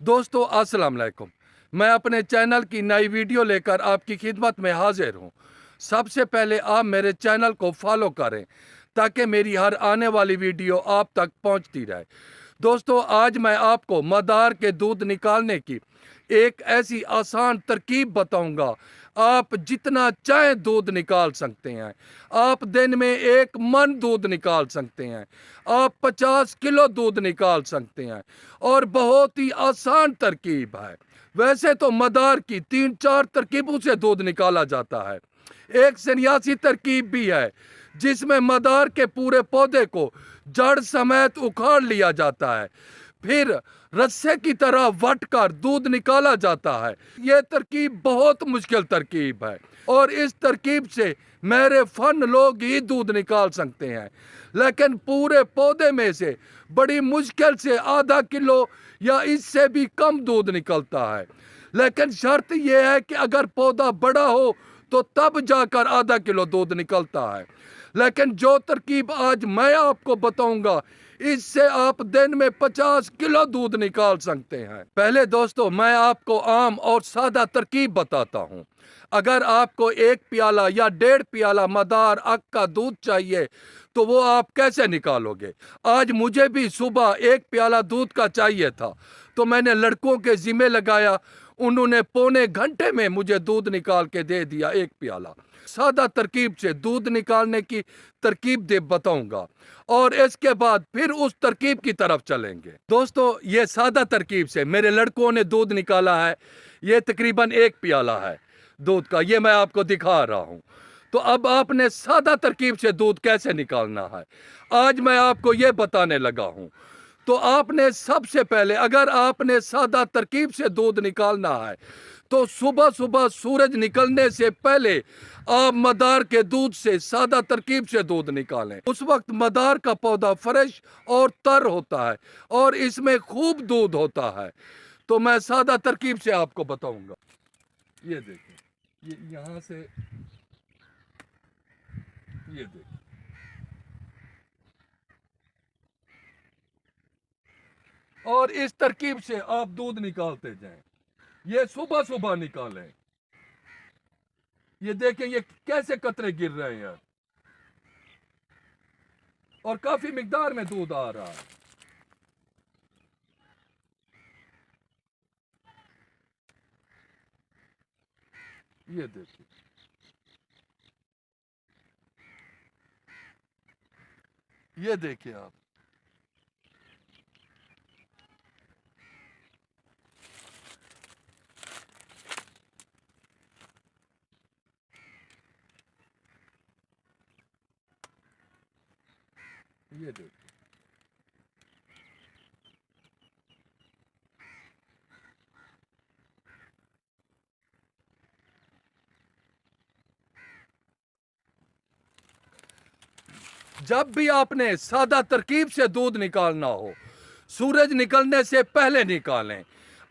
दोस्तों अस्सलाम वालेकुम। मैं अपने चैनल की नई वीडियो लेकर आपकी खिदमत में हाजिर हूँ। सबसे पहले आप मेरे चैनल को फॉलो करें ताकि मेरी हर आने वाली वीडियो आप तक पहुँचती रहे। दोस्तों आज मैं आपको मदार के दूध निकालने की एक ऐसी आसान तरकीब बताऊंगा। आप जितना चाहें दूध निकाल सकते हैं। आप दिन में 1 मन दूध निकाल सकते हैं। आप 50 किलो दूध निकाल सकते हैं और बहुत ही आसान तरकीब है। वैसे तो मदार की 3-4 तरकीबों से दूध निकाला जाता है। एक सन्यासी तरकीब भी है जिसमें मदार के पूरे पौधे को जड़ समेत उखाड़ लिया जाता है, फिर रस्से की तरह वट कर दूध निकाला जाता है। यह तरकीब बहुत मुश्किल तरकीब है और इस तरकीब से मेरे फन लोग ही दूध निकाल सकते हैं, लेकिन पूरे पौधे में से बड़ी मुश्किल से आधा किलो या इससे भी कम दूध निकलता है। लेकिन शर्त यह है कि अगर पौधा बड़ा हो तो तब जाकर आधा किलो दूध निकलता है। लेकिन जो तरकीब आज मैं आपको बताऊंगा इससे आप दिन में 50 किलो दूध निकाल सकते हैं। पहले दोस्तों मैं आपको आम और सादा तरकीब बताता हूं। अगर आपको 1 प्याला या 1.5 प्याला मदार अक का दूध चाहिए तो वो आप कैसे निकालोगे। आज मुझे भी सुबह 1 प्याला दूध का चाहिए था तो मैंने लड़कों के जिम्मे लगाया। उन्होंने पौने घंटे में मुझे दूध निकाल के दे दिया 1 प्याला। सादा तरकीब से दूध निकालने की तरकीब दे बताऊंगा और इसके बाद फिर उस तरकीब की तरफ चलेंगे। दोस्तों ये सादा तरकीब से मेरे लड़कों ने दूध निकाला है। ये तकरीबन 1 प्याला है दूध का, ये मैं आपको दिखा रहा हूं। तो अब आपने सादा तरकीब से दूध कैसे निकालना है आज मैं आपको ये बताने लगा हूं। तो आपने सबसे पहले अगर आपने सादा तरकीब से दूध निकालना है तो सुबह सुबह सूरज निकलने से पहले आप मदार के दूध से सादा तरकीब से दूध निकालें। उस वक्त मदार का पौधा फ्रेश और तर होता है और इसमें खूब दूध होता है। तो मैं सादा तरकीब से आपको बताऊंगा। ये देखिए, ये यहां से ये देखिए, और इस तरकीब से आप दूध निकालते जाएं। ये सुबह सुबह निकालें। ये देखें ये कैसे कतरे गिर रहे हैं और काफी मिकदार में दूध आ रहा है। ये देखिए, ये देखिए आप। ये देखिए, जब भी आपने सादा तरकीब से दूध निकालना हो सूरज निकलने से पहले निकालें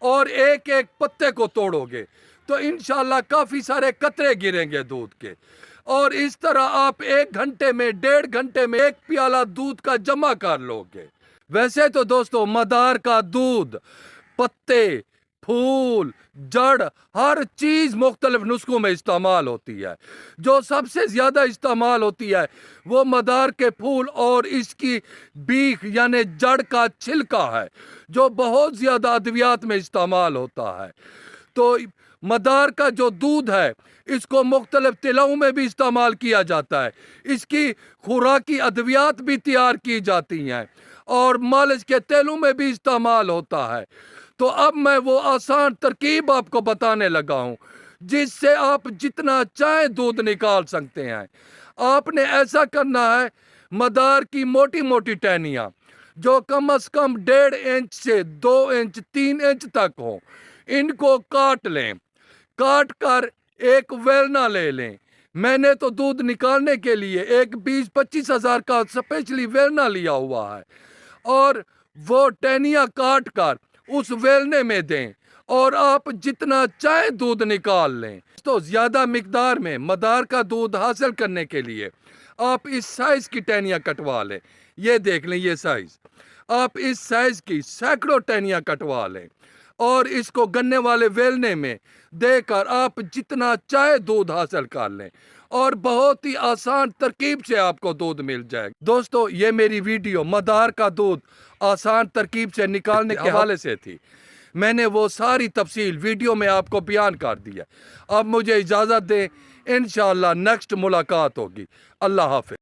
और एक एक पत्ते को तोड़ोगे तो इंशाल्लाह काफी सारे कतरे गिरेंगे दूध के। और इस तरह आप 1 घंटे में 1.5 घंटे में 1 प्याला दूध का जमा कर लोगे। वैसे तो दोस्तों मदार का दूध, पत्ते, फूल, जड़, हर चीज मुख्तलिफ नुस्खों में इस्तेमाल होती है। जो सबसे ज्यादा इस्तेमाल होती है वो मदार के फूल और इसकी बीख यानी जड़ का छिलका है जो बहुत ज्यादा अद्वियात में इस्तेमाल होता है। तो मदार का जो दूध है इसको मुख्तलिफ तिलों में भी इस्तेमाल किया जाता है। इसकी खुराकी अद्वियात भी तैयार की जाती हैं और मालिश के तेलों में भी इस्तेमाल होता है। तो अब मैं वो आसान तरकीब आपको बताने लगा हूं जिससे आप जितना चाहे दूध निकाल सकते हैं। आपने ऐसा करना है, मदार की मोटी मोटी टहनियां जो कम से कम 1.5 इंच से 2 इंच 3 इंच तक हो, इनको काट लें। काट कर एक वेलना ले लें। मैंने तो दूध निकालने के लिए एक 20-25 हजार का स्पेशली वेलना लिया हुआ है और वो टहनियां काट कर उस वेलने में दें और आप जितना चाहे दूध निकाल लें। तो ज्यादा मिकदार में मदार का दूध हासिल करने के लिए आप इस साइज की टहनियां कटवा लें। ये देख लें, ये साइज, आप इस साइज की सैकड़ों टहनियां कटवा लें। اور اس کو گنے والے ویلنے میں دے کر آپ جتنا چاہے دودھ حاصل کر لیں اور بہت ہی آسان ترکیب سے آپ کو دودھ مل جائے گا۔ دوستو یہ میری ویڈیو مدار کا دودھ آسان ترکیب سے نکالنے کے حوالے سے تھی۔ میں نے وہ ساری تفصیل ویڈیو میں آپ کو بیان کر دیا۔ اب مجھے اجازت دیں، انشاءاللہ نیکسٹ ملاقات ہوگی۔ اللہ حافظ۔